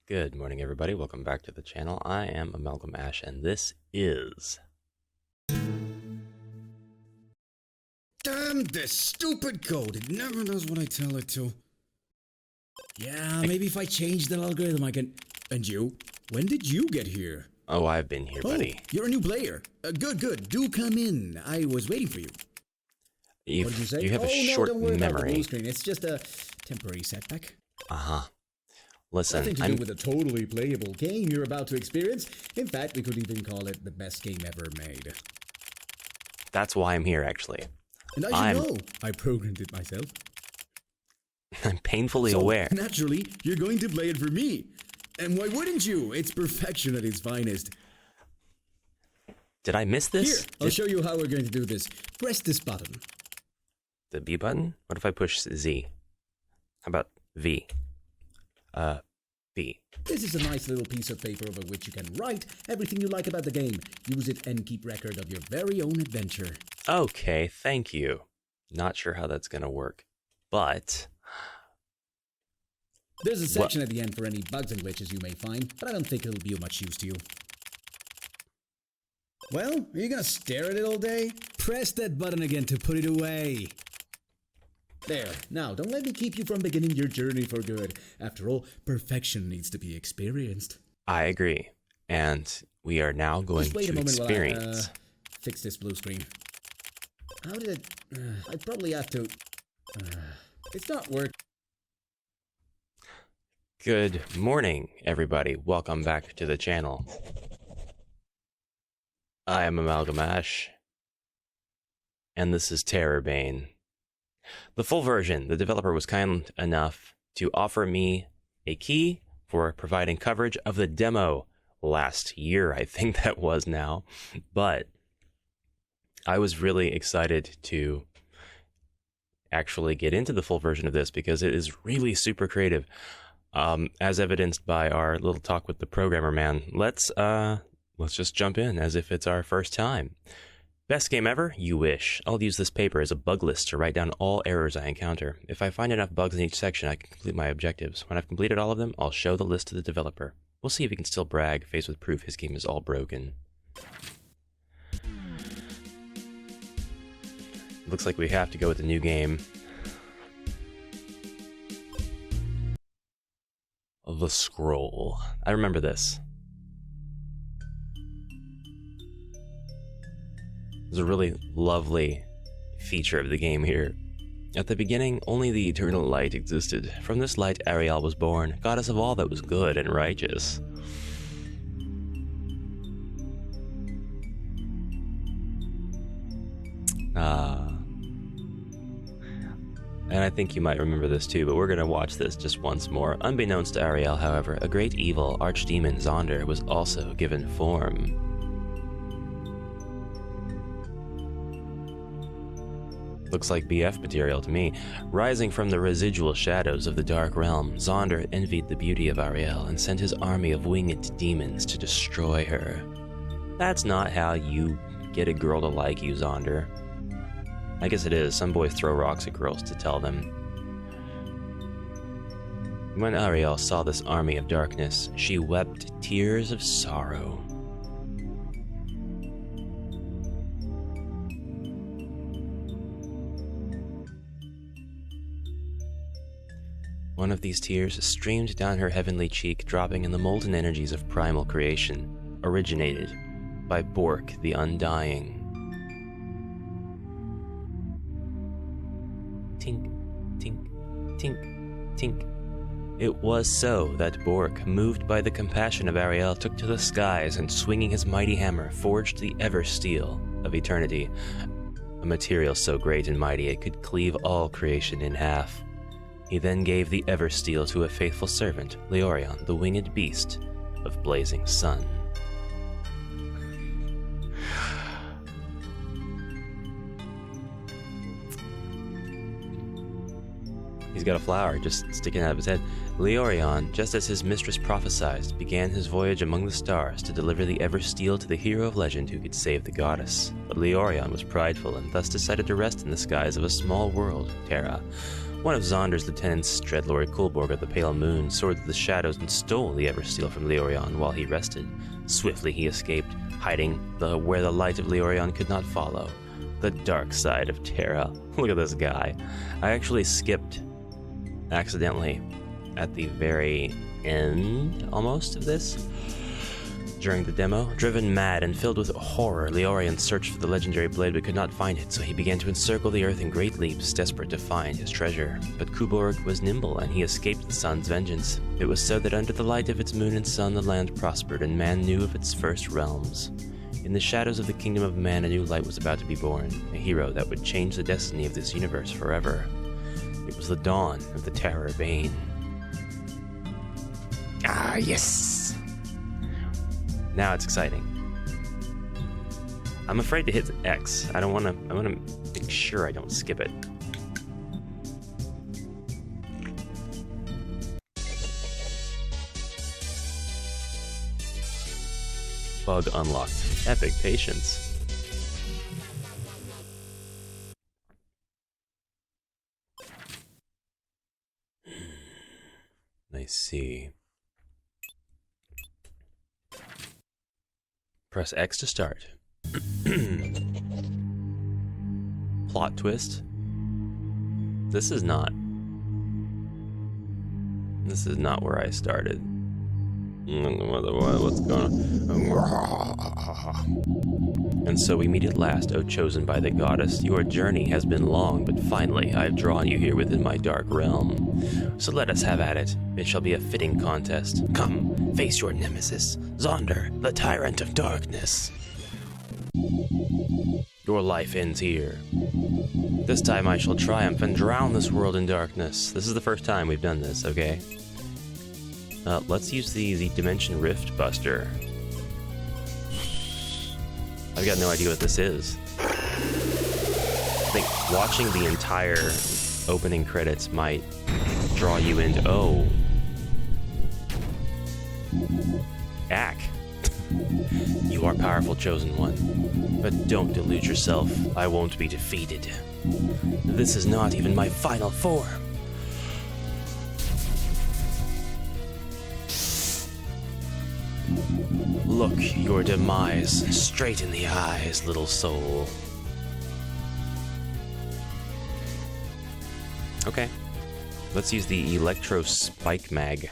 Good morning, everybody. Welcome back to the channel. I am AmalgamAsh, and this is... Damn this stupid code. It never does what I tell it to. Yeah, maybe if I change the algorithm I can... And you? When did you get here? Oh, I've been here, buddy. You're a new player. Good. Do come in. I was waiting for you. What did you say? You have a short don't worry memory. About the blue screen. It's just a temporary setback. Uh-huh. Listen, Nothing to do with a totally playable game you're about to experience. In fact, we could even call it the best game ever made. That's why I'm here, actually. And I should know, I programmed it myself. I'm painfully aware. Naturally, you're going to play it for me. And why wouldn't you? It's perfection at its finest. Did I miss this? Here, I'll show you how we're going to do this. Press this button. The B button? What if I push Z? How about V? B. This is a nice little piece of paper over which you can write everything you like about the game. Use it and keep record of your very own adventure. Okay, thank you. Not sure how that's gonna work, but... There's a section at the end for any bugs and glitches you may find, but I don't think it'll be of much use to you. Well, are you gonna stare at it all day? Press that button again to put it away. There. Now, don't let me keep you from beginning your journey for good. After all, perfection needs to be experienced. I agree. And we are now going to experience... While I, fix this blue screen. How did it... I probably have to... it's not working. Good morning, everybody. Welcome back to the channel. I am AmalgamAsh, and this is TERRORbane. The full version, the developer was kind enough to offer me a key for providing coverage of the demo last year, I think that was now. But I was really excited to actually get into the full version of this because it is really super creative. As evidenced by our little talk with the programmer man, let's just jump in as if it's our first time. Best game ever? You wish. I'll use this paper as a bug list to write down all errors I encounter. If I find enough bugs in each section, I can complete my objectives. When I've completed all of them, I'll show the list to the developer. We'll see if he can still brag, faced with proof his game is all broken. Looks like we have to go with the new game. The Scroll. I remember this. There's a really lovely feature of the game here. At the beginning, only the eternal light existed. From this light, Ariel was born, goddess of all that was good and righteous. And I think you might remember this too, but we're gonna watch this just once more. Unbeknownst to Ariel, however, a great evil archdemon Zonder was also given form. Looks like BF material to me. Rising from the residual shadows of the Dark Realm, Zonder envied the beauty of Ariel and sent his army of winged demons to destroy her. That's not how you get a girl to like you, Zonder. I guess it is. Some boys throw rocks at girls to tell them. When Ariel saw this army of darkness, she wept tears of sorrow. One of these tears streamed down her heavenly cheek, dropping in the molten energies of primal creation, originated by Bork the Undying. Tink, tink, tink, tink. It was so that Bork, moved by the compassion of Ariel, took to the skies and, swinging his mighty hammer, forged the Ever-Steel of eternity, a material so great and mighty it could cleave all creation in half. He then gave the Ever-Steel to a faithful servant, Leorion, the winged beast of blazing sun. He's got a flower just sticking out of his head. Leorion, just as his mistress prophesied, began his voyage among the stars to deliver the Ever-Steel to the hero of legend who could save the goddess. But Leorion was prideful and thus decided to rest in the skies of a small world, Terra, One of Zonder's lieutenants, Dreadlord Kulborg of the Pale Moon, soared through the shadows and stole the Eversteel from Leorion while he rested. Swiftly he escaped, hiding where the light of Leorion could not follow. The dark side of Terra. Look at this guy. I actually skipped, accidentally, at the very end, almost, of this. During the demo, driven mad and filled with horror, Leorion searched for the legendary blade but could not find it, so he began to encircle the earth in great leaps, desperate to find his treasure. But Kuborg was nimble, and he escaped the sun's vengeance. It was so that under the light of its moon and sun the land prospered, and man knew of its first realms. In the shadows of the kingdom of man, a new light was about to be born, a hero that would change the destiny of this universe forever. It was the dawn of the tERRORbane. Ah, yes! Now it's exciting. I'm afraid to hit X. I want to make sure I don't skip it. Bug unlocked. Epic patience. I see. Press X to start. Plot twist. This is not where I started. What's going on? And so we meet at last, O chosen by the goddess. Your journey has been long, but finally I have drawn you here within my dark realm. So let us have at it. It shall be a fitting contest. Come, face your nemesis, Zonder, the tyrant of darkness. Your life ends here. This time I shall triumph and drown this world in darkness. This is the first time we've done this, okay? Let's use the Dimension Rift Buster. I've got no idea what this is. I think watching the entire opening credits might draw you into... Oh. Ack. You are powerful, Chosen One. But don't delude yourself. I won't be defeated. This is not even my final form. Look your demise straight in the eyes, little soul. Okay. Let's use the Electro Spike Mag.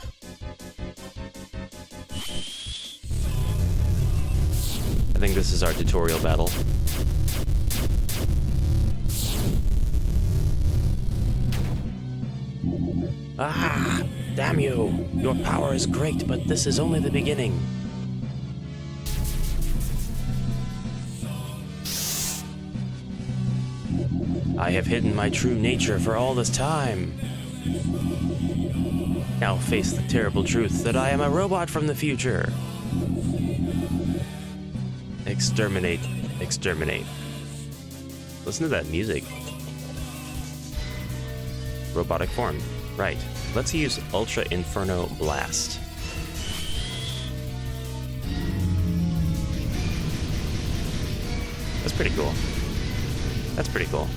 I think this is our tutorial battle. Ah! Damn you! Your power is great, but this is only the beginning. I have hidden my true nature for all this time. Now face the terrible truth that I am a robot from the future. Exterminate, exterminate. Listen to that music. Robotic form. Right. Let's use Ultra Inferno Blast. That's pretty cool. That's pretty cool.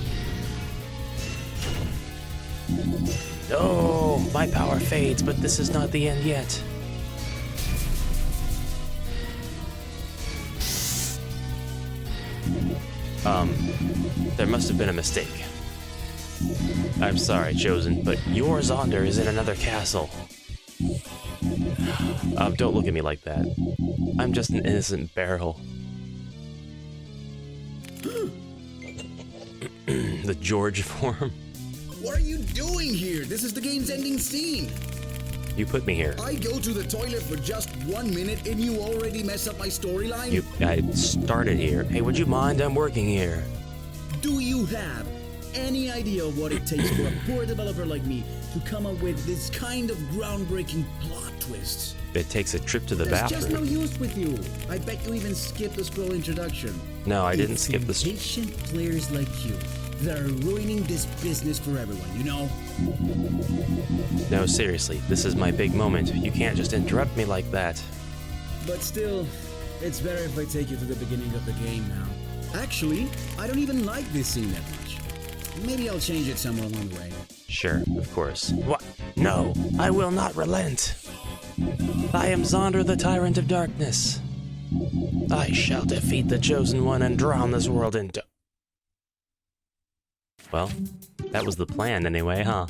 No! My power fades, but this is not the end yet. There must have been a mistake. I'm sorry, Chosen, but your Zonder is in another castle. Don't look at me like that. I'm just an innocent barrel. The George form. What are you doing here? This is the game's ending scene. You put me here. I go to the toilet for just 1 minute and you already mess up my storyline? I started here. Hey, would you mind? I'm working here. Do you have any idea what it takes for a poor developer like me to come up with this kind of groundbreaking plot twists? It takes a trip to the There's bathroom. just no use with you. I bet you even skipped the scroll introduction. No, I didn't skip the patient players like you that are ruining this business for everyone, you know? No, seriously, this is my big moment. You can't just interrupt me like that. But still, it's better if I take you to the beginning of the game now. Actually, I don't even like this scene that much. Maybe I'll change it somewhere along the way. Sure, of course. What? No, I will not relent. I am Zonder, the Tyrant of Darkness. I shall defeat the Chosen One and drown this world in Well, that was the plan anyway, huh?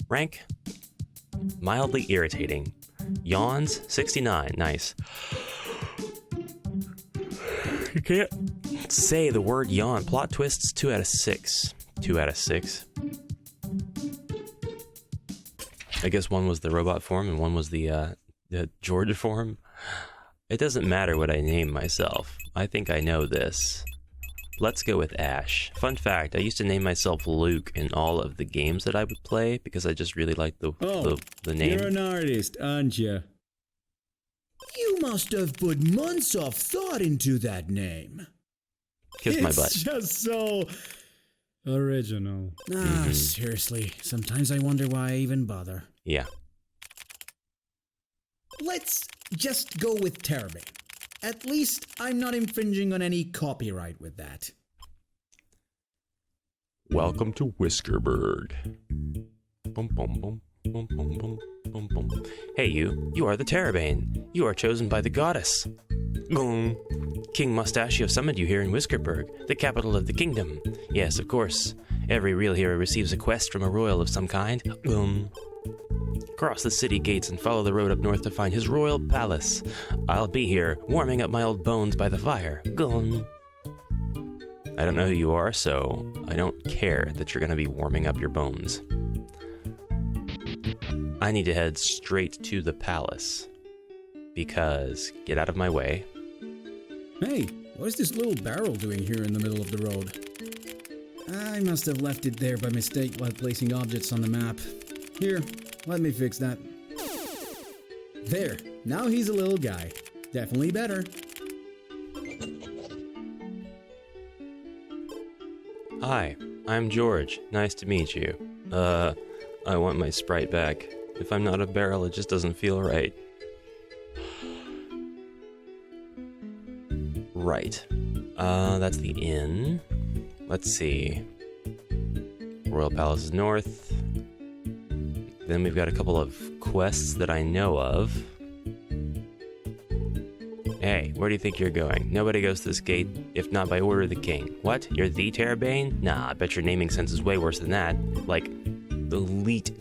Rank? Mildly irritating. Yawns? 69. Nice. You can't say the word yawn. Plot twists? 2 out of 6. 2 out of 6. I guess one was the robot form and one was the George form. It doesn't matter what I name myself. I think I know this. Let's go with Ash. Fun fact, I used to name myself Luke in all of the games that I would play because I just really liked the name. You're an artist, aren't you? You must have put months of thought into that name. Kiss my butt. It's just so original. Seriously, sometimes I wonder why I even bother. Yeah. Let's just go with tERRORbane. At least I'm not infringing on any copyright with that. Welcome to Whiskerburg. Bum, bum, bum, bum, bum, bum, bum, bum. Hey you are the tERRORbane. You are chosen by the goddess. King Mustachio summoned you here in Whiskerburg, the capital of the kingdom. Yes, of course. Every real hero receives a quest from a royal of some kind. Cross the city gates and follow the road up north to find his royal palace. I'll be here, warming up my old bones by the fire. I don't know who you are, so I don't care that you're going to be warming up your bones. I need to head straight to the palace. Because, get out of my way. Hey, what's this little barrel doing here in the middle of the road? I must have left it there by mistake while placing objects on the map. Here, let me fix that. There, now he's a little guy. Definitely better. Hi, I'm George. Nice to meet you. I want my sprite back. If I'm not a barrel, it just doesn't feel right. Right. That's the inn. Let's see. Royal Palace is north. Then we've got a couple of quests that I know of. Hey, where do you think you're going? Nobody goes to this gate, if not by order of the king. What? You're the tERRORbane? Nah, I bet your naming sense is way worse than that. Like, Elite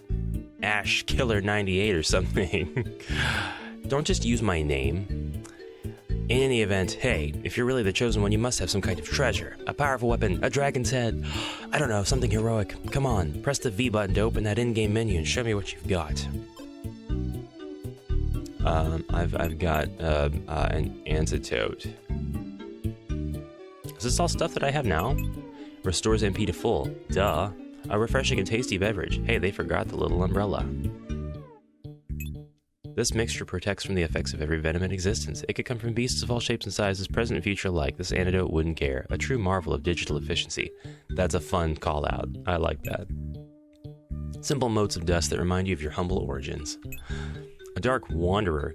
Ash Killer 98 or something. Don't just use my name. In any event, hey, if you're really the chosen one, you must have some kind of treasure. A powerful weapon, a dragon's head. I don't know, something heroic. Come on, press the V button to open that in-game menu and show me what you've got. I've got an antidote. Is this all stuff that I have now? Restores MP to full. Duh. A refreshing and tasty beverage. Hey, they forgot the little umbrella. This mixture protects from the effects of every venom in existence. It could come from beasts of all shapes and sizes, present and future alike. This antidote wouldn't care. A true marvel of digital efficiency. That's a fun call-out. I like that. Simple motes of dust that remind you of your humble origins. A dark wanderer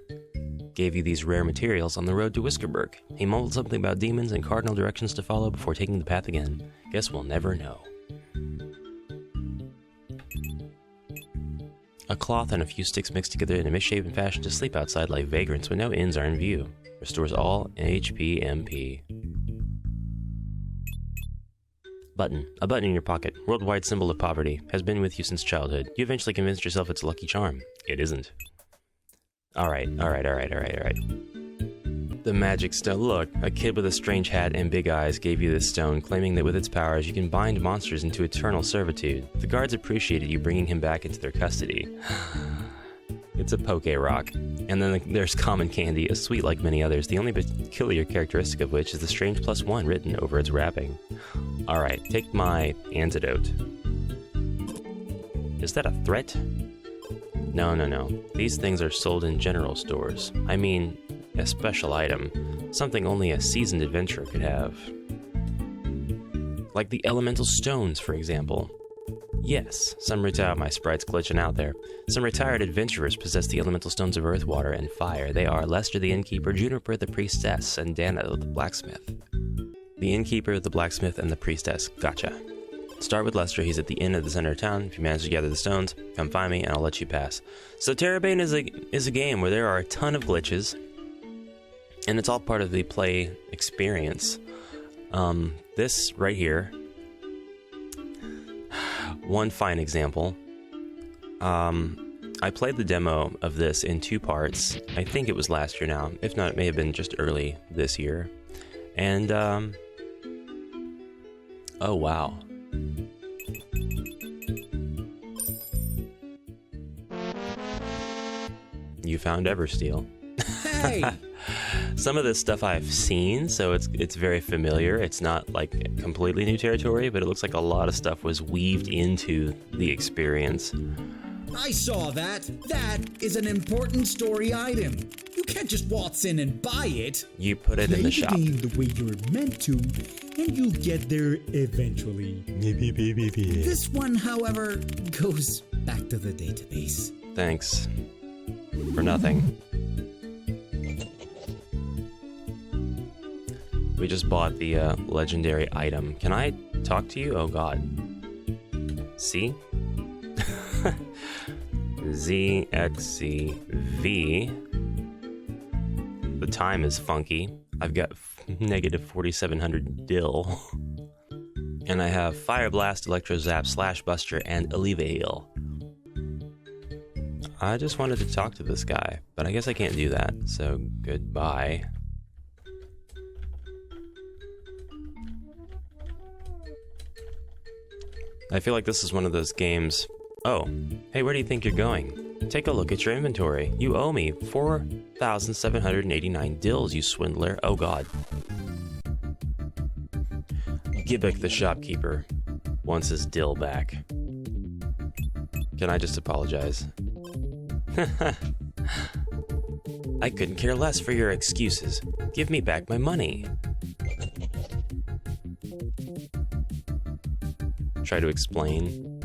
gave you these rare materials on the road to Whiskerburg. He mumbled something about demons and cardinal directions to follow before taking the path again. Guess we'll never know. A cloth and a few sticks mixed together in a misshapen fashion to sleep outside like vagrants when no inns are in view. Restores all HP MP. Button. A button in your pocket. Worldwide symbol of poverty. Has been with you since childhood. You eventually convinced yourself it's a lucky charm. It isn't. Alright. The magic stone. Look, a kid with a strange hat and big eyes gave you this stone, claiming that with its powers you can bind monsters into eternal servitude. The guards appreciated you bringing him back into their custody. It's a poke rock. And then there's common candy, a sweet like many others, the only peculiar characteristic of which is the strange +1 written over its wrapping. Alright, take my antidote. Is that a threat? No. These things are sold in general stores. I mean, a special item. Something only a seasoned adventurer could have. Like the elemental stones, for example. Yes, my sprite's glitching out there. Some retired adventurers possess the elemental stones of earth, water, and fire. They are Lester the innkeeper, Juniper the priestess, and Dana the blacksmith. The innkeeper, the blacksmith, and the priestess. Gotcha. Start with Lester. He's at the inn at the center of town. If you manage to gather the stones, come find me and I'll let you pass. So TERRORbane is a game where there are a ton of glitches, and it's all part of the play experience. This right here, one fine example. I played the demo of this in 2 parts. I think it was last year now. If not, it may have been just early this year. And, oh wow. You found Eversteel. Hey! Some of this stuff I've seen, so it's very familiar. It's not like completely new territory, but it looks like a lot of stuff was weaved into the experience. I saw that. That is an important story item. You can't just waltz in and buy it. You put it in the shop. Play the game the way you're meant to, and you'll get there eventually. This one, however, goes back to the database. Thanks. For nothing. We just bought the legendary item. Can I talk to you? Oh god. C? ZXCV. The time is funky. I've got negative 4,700 dill. And I have Fire Blast, Electro Zap, Slash Buster, and Alleviate. I just wanted to talk to this guy, but I guess I can't do that, so goodbye. I feel like this is one of those games. Oh, hey, where do you think you're going? Take a look at your inventory. You owe me 4,789 dills, you swindler. Oh god. Gibbik the shopkeeper wants his dill back. Can I just apologize? I couldn't care less for your excuses. Give me back my money. Try to explain.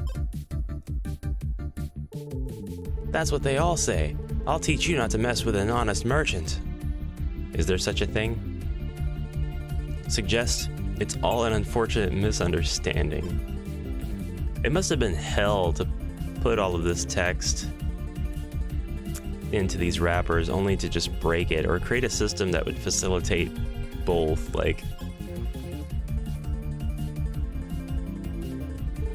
That's what they all say. I'll teach you not to mess with an honest merchant. Is there such a thing? Suggest it's all an unfortunate misunderstanding. It must have been hell to put all of this text into these wrappers only to just break it or create a system that would facilitate both. Like,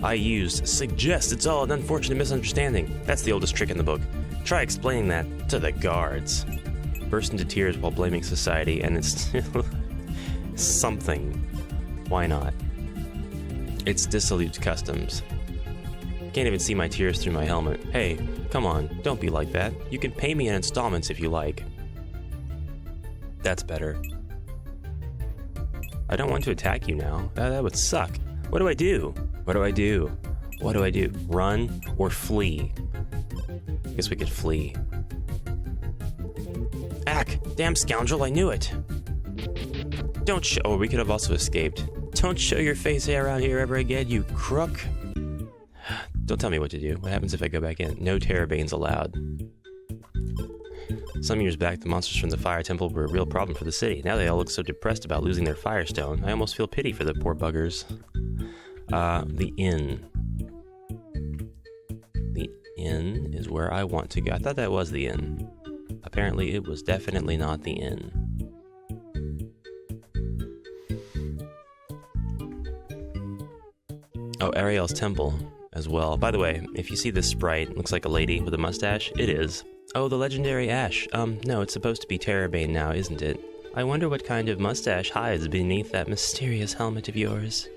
I used suggest it's all an unfortunate misunderstanding. That's the oldest trick in the book. Try explaining that to the guards. Burst into tears while blaming society, and it's something. Why not? It's dissolute customs. Can't even see my tears through my helmet. Hey, come on, don't be like that. You can pay me in installments if you like. That's better. I don't want to attack you now. That would suck. What do I do? What do I do? What do I do? Run or flee? I guess we could flee. Ack! Damn scoundrel, I knew it! Don't show— oh, we could have also escaped. Don't show your face around here ever again, you crook! Don't tell me what to do. What happens if I go back in? No TERRORbanes allowed. Some years back, the monsters from the Fire Temple were a real problem for the city. Now they all look so depressed about losing their Firestone. I almost feel pity for the poor buggers. The inn. The inn is where I want to go. I thought that was the inn. Apparently it was definitely not the inn. Oh, Ariel's temple as well. By the way, if you see this sprite, it looks like a lady with a mustache. It is. Oh, the legendary Ash. No, it's supposed to be TERRORbane now, isn't it? I wonder what kind of mustache hides beneath that mysterious helmet of yours.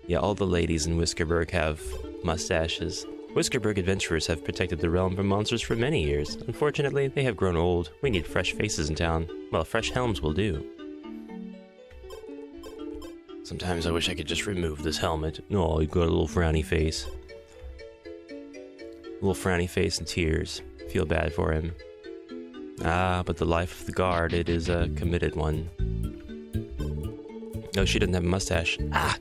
Yeah, all the ladies in Whiskerburg have mustaches. Whiskerburg adventurers have protected the realm from monsters for many years. Unfortunately, they have grown old. We need fresh faces in town. Well, fresh helms will do. Sometimes I wish I could just remove this helmet. Oh, you got a little frowny face. A little frowny face and tears. Feel bad for him. Ah, but the life of the guard, it is a committed one. No, she doesn't have a mustache. Ah!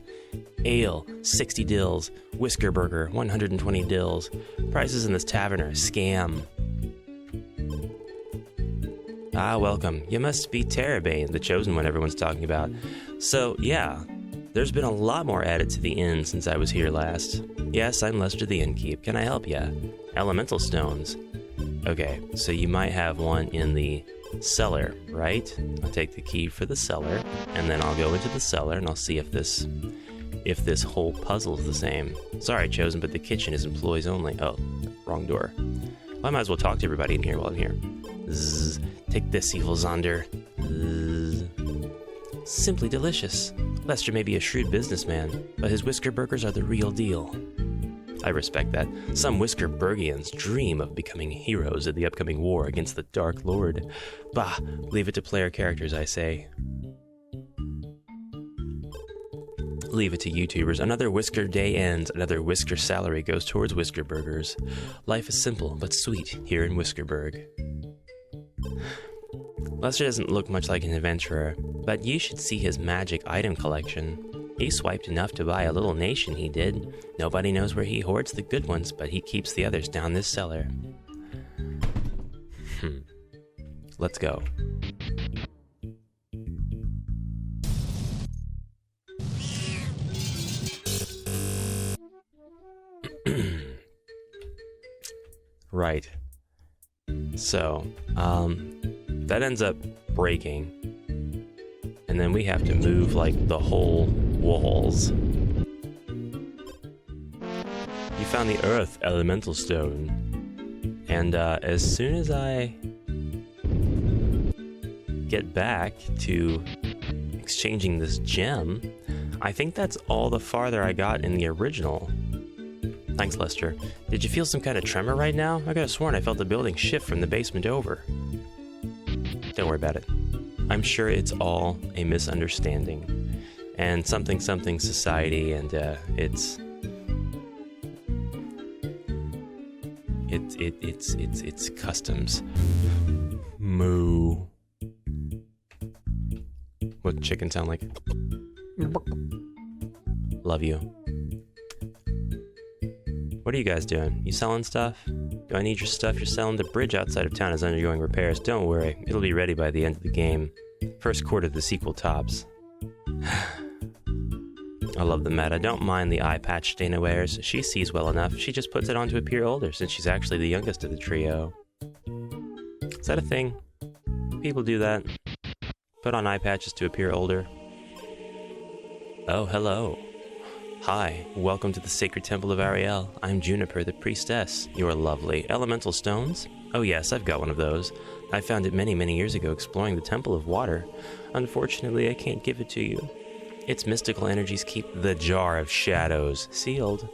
Ale, 60 dills. Whiskerburger, 120 dills. Prices in this tavern are a scam. Ah, welcome. You must be TERRORbane, the chosen one everyone's talking about. So, yeah. There's been a lot more added to the inn since I was here last. Yes, I'm Lester the Innkeep. Can I help ya? Elemental stones. Okay, so you might have one in the cellar, right? I'll take the key for the cellar, and then I'll go into the cellar and I'll see if this whole puzzle's the same. Sorry, Chosen, but the kitchen is employees only. Oh, wrong door. Well, I might as well talk to everybody in here while I'm here. Zzz, take this, evil Zonder. Zzz. Simply delicious. Lester may be a shrewd businessman, but his Whisker Burgers are the real deal. I respect that. Some Whiskerburgians dream of becoming heroes in the upcoming war against the Dark Lord. Bah, leave it to player characters, I say. Leave it to YouTubers. Another Whisker day ends, another Whisker salary goes towards Whisker Burgers. Life is simple but sweet here in Whiskerburg. Lester doesn't look much like an adventurer, but you should see his magic item collection. He swiped enough to buy a little nation, he did. Nobody knows where he hoards the good ones, but he keeps the others down this cellar. Let's go. Right. So, that ends up breaking. And then we have to move, like, the whole walls. You found the Earth Elemental Stone. And, as soon as I get back to exchanging this gem, I think that's all the farther I got in the original. Thanks, Lester. Did you feel some kind of tremor right now? I could have sworn I felt the building shift from the basement over. Don't worry about it. I'm sure it's all a misunderstanding. And something society, and it's customs. Moo. What chickens sound like? Love you. What are you guys doing? You selling stuff? Do I need your stuff you're selling? The bridge outside of town is undergoing repairs. Don't worry, it'll be ready by the end of the game. First quarter of the sequel tops. I love the meta. Don't mind the eye patch Dana wears. She sees well enough. She just puts it on to appear older, since she's actually the youngest of the trio. Is that a thing? People do that? Put on eye patches to appear older? Oh, hello. Hi, welcome to the Sacred Temple of Ariel. I'm Juniper, the priestess. You're lovely. Elemental stones? Oh yes, I've got one of those. I found it many, many years ago exploring the Temple of Water. Unfortunately, I can't give it to you. Its mystical energies keep the Jar of Shadows sealed.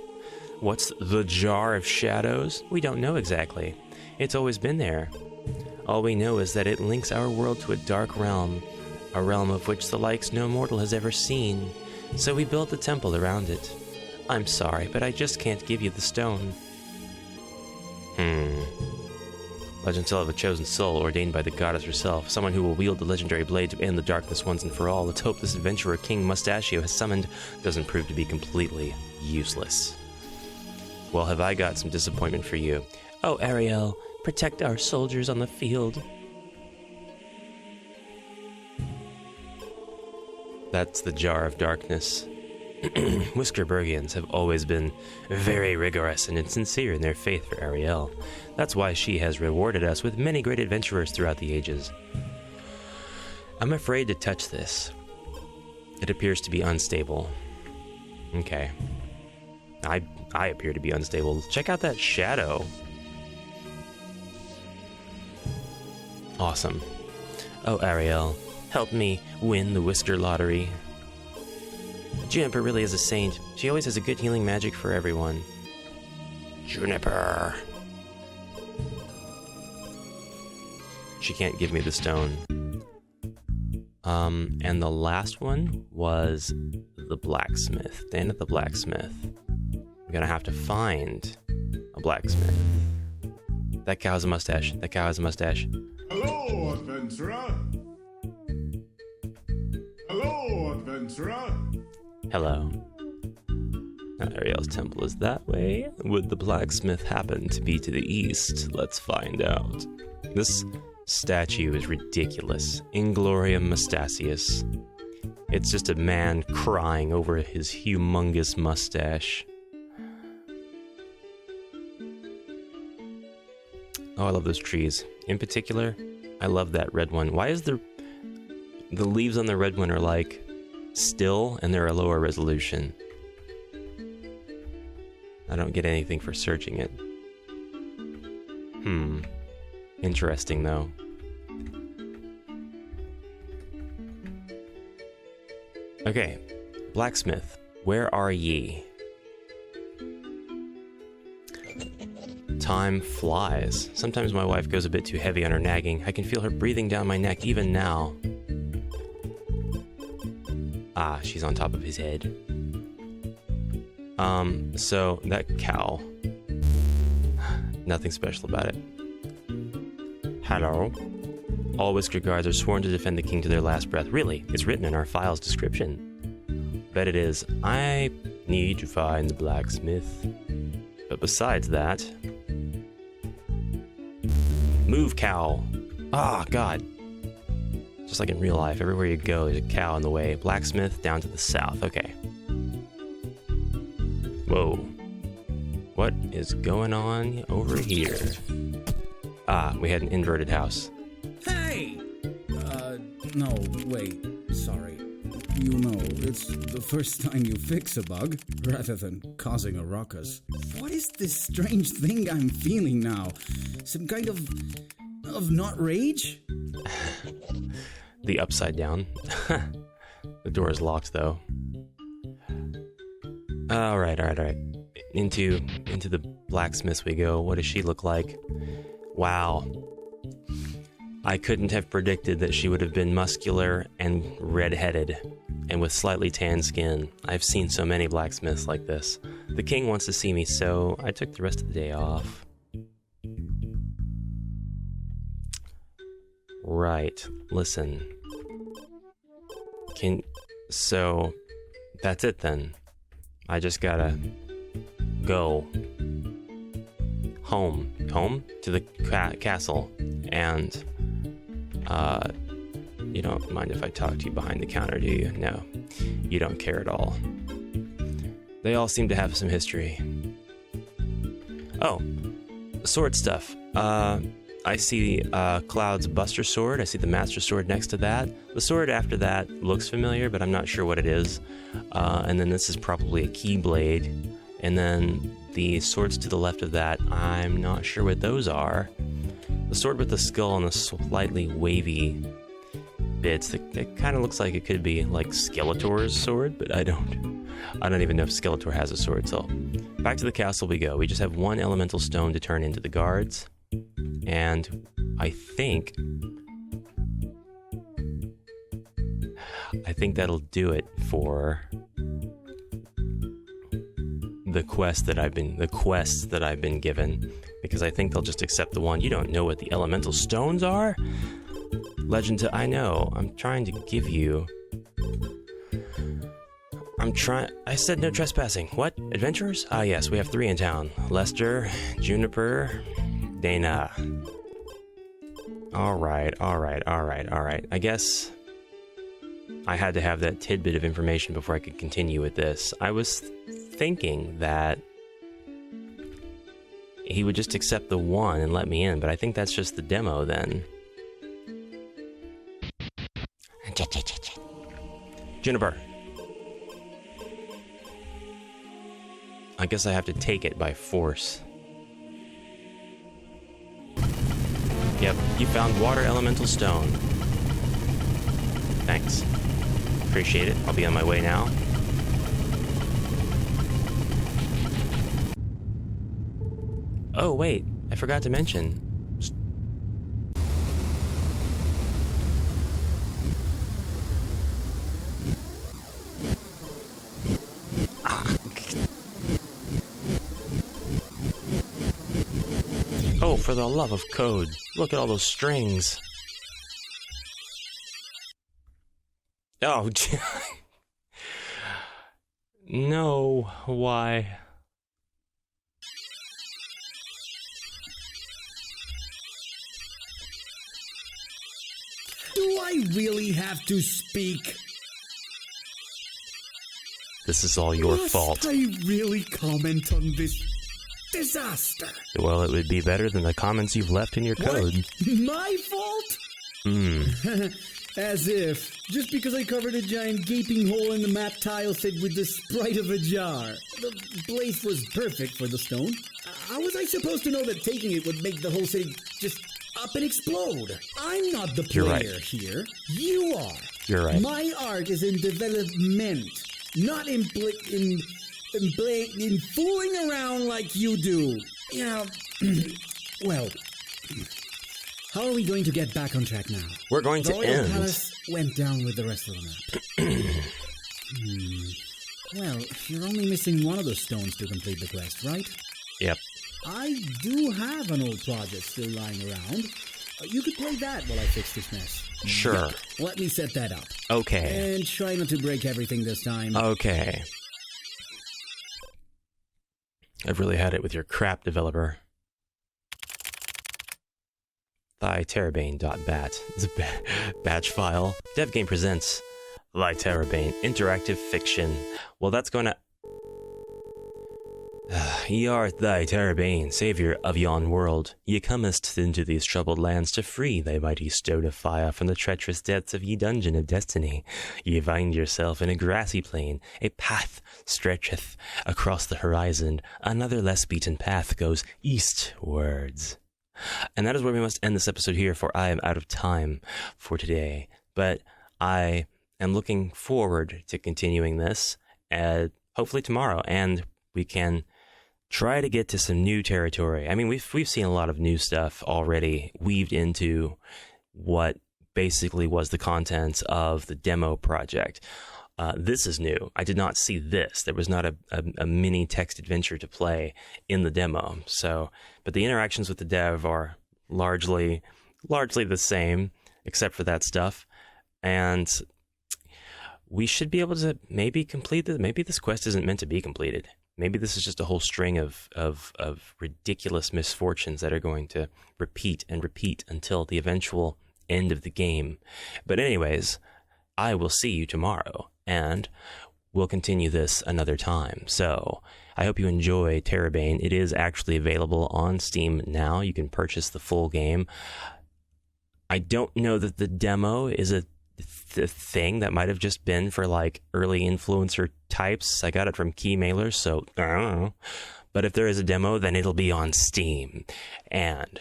What's the Jar of Shadows? We don't know exactly. It's always been there. All we know is that it links our world to a dark realm, a realm of which the likes no mortal has ever seen. So we built the temple around it. I'm sorry, but I just can't give you the stone. Legend tell of a chosen soul ordained by the goddess herself, someone who will wield the legendary blade to end the darkness once and for all. Let's hope this adventurer King Mustachio has summoned doesn't prove to be completely useless. Well, have I got some disappointment for you. Oh, Ariel, protect our soldiers on the field. That's the Jar of Darkness. Whiskerburgians have always been very rigorous and sincere in their faith for Ariel. That's why she has rewarded us with many great adventurers throughout the ages. I'm afraid to touch this. It appears to be unstable. Okay. I appear to be unstable. Check out that shadow. Awesome. Oh, Ariel, help me win the Whisker Lottery. Juniper really is a saint. She always has a good healing magic for everyone. Juniper. She can't give me the stone. And the last one was the blacksmith. Dan at the blacksmith. I'm gonna have to find a blacksmith. That cow has a mustache. That cow has a mustache. Hello, adventurer. Hello, adventurer. Hello. Now, Ariel's temple is that way. Would the blacksmith happen to be to the east? Let's find out. This statue is ridiculous. Inglorium Mustacius. It's just a man crying over his humongous mustache. Oh, I love those trees. In particular, I love that red one. Why is the leaves on the red one are like still and they're a lower resolution? I don't get anything for searching it. Interesting though. Okay, blacksmith, where are ye? Time flies. Sometimes my wife goes a bit too heavy on her nagging. I can feel her breathing down my neck even now. Ah, she's on top of his head. So that cow. Nothing special about it. Hello? All whiskered guards are sworn to defend the king to their last breath. Really? It's written in our file's description. Bet it is. I need to find the blacksmith. But besides that... Move, cow! Ah, God. Just like in real life, everywhere you go, there's a cow in the way. Blacksmith down to the south. Okay. Whoa. What is going on over here? Ah, we had an inverted house. Hey! No, wait. Sorry. You know, it's the first time you fix a bug, rather than causing a ruckus. What is this strange thing I'm feeling now? Some kind of not rage? The upside down. The door is locked, though. Alright. Into the blacksmith we go. What does she look like? Wow. I couldn't have predicted that she would have been muscular and red-headed, and with slightly tan skin. I've seen so many blacksmiths like this. The king wants to see me, so I took the rest of the day off. Right, listen. So, that's it then. I just gotta go home to the castle, and you don't mind if I talk to you behind the counter, do you? No, you don't care at all. They all seem to have some history. Oh, sword stuff. I see Cloud's Buster Sword. I see the Master Sword next to that. The sword after that looks familiar, but I'm not sure what it is. And then this is probably a Keyblade. And then the swords to the left of that, I'm not sure what those are. The sword with the skull and the slightly wavy bits, it kind of looks like it could be like Skeletor's sword, but I don't even know if Skeletor has a sword. So back to the castle we go. We just have one elemental stone to turn into the guards. And I think that'll do it for the quests that I've been given, because I think they'll just accept the one. You don't know what the elemental stones are? I know. I'm trying to give you... I said no trespassing. What? Adventurers? Ah, yes, we have 3 in town. Lester, Juniper, Dana. Alright. I guess I had to have that tidbit of information before I could continue with this. I was thinking that he would just accept the one and let me in, but I think that's just the demo then. Juniper. I guess I have to take it by force. Yep, you found water elemental stone. Thanks. Appreciate it. I'll be on my way now. Oh, wait. I forgot to mention. Oh, for the love of code. Look at all those strings. Oh, no, why? Do I really have to speak? This is all your fault. Must I really comment on this disaster? Well, it would be better than the comments you've left in your code. What? My fault? As if. Just because I covered a giant gaping hole in the map tile set with the sprite of a jar. The place was perfect for the stone. How was I supposed to know that taking it would make the whole city just up and explode? I'm not the player here. You are. You're right. My art is in development, not in fooling around like you do. Yeah. Well, how are we going to get back on track now? We're going to The Royal Palace went down with the rest of the map. Well, you're only missing one of the stones to complete the quest, right? Yep. I do have an old project still lying around. You could play that while I fix this mess. Sure. Yep. Let me set that up. Okay. And try not to break everything this time. Okay. I've really had it with your crap, developer. tERRORbane.bat. It's a batch file. DevGame presents tERRORbane Interactive Fiction. Well, that's going to... Ye art tERRORbane, savior of yon world. Ye comest into these troubled lands to free thy mighty stone of fire from the treacherous depths of ye dungeon of destiny. Ye find yourself in a grassy plain. A path stretcheth across the horizon. Another less beaten path goes eastwards. And that is where we must end this episode here, for I am out of time for today. But I am looking forward to continuing this, hopefully tomorrow, and we can try to get to some new territory. I mean, we've seen a lot of new stuff already weaved into what basically was the contents of the demo project. This is new. I did not see this. There was not a mini text adventure to play in the demo. So, but the interactions with the dev are largely the same, except for that stuff. And we should be able to maybe complete this. Maybe this quest isn't meant to be completed. Maybe this is just a whole string of ridiculous misfortunes that are going to repeat and repeat until the eventual end of the game. But anyways, I will see you tomorrow, and we'll continue this another time. So I hope you enjoy tERRORbane. It is actually available on Steam now. You can purchase the full game. I don't know that the demo is a thing. That might have just been for like early influencer types. I got it from Keymailers, so I don't know. But if there is a demo, then it'll be on Steam. And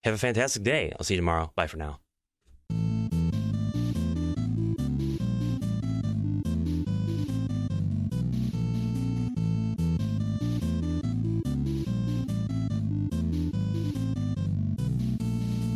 have a fantastic day. I'll see you tomorrow. Bye for now.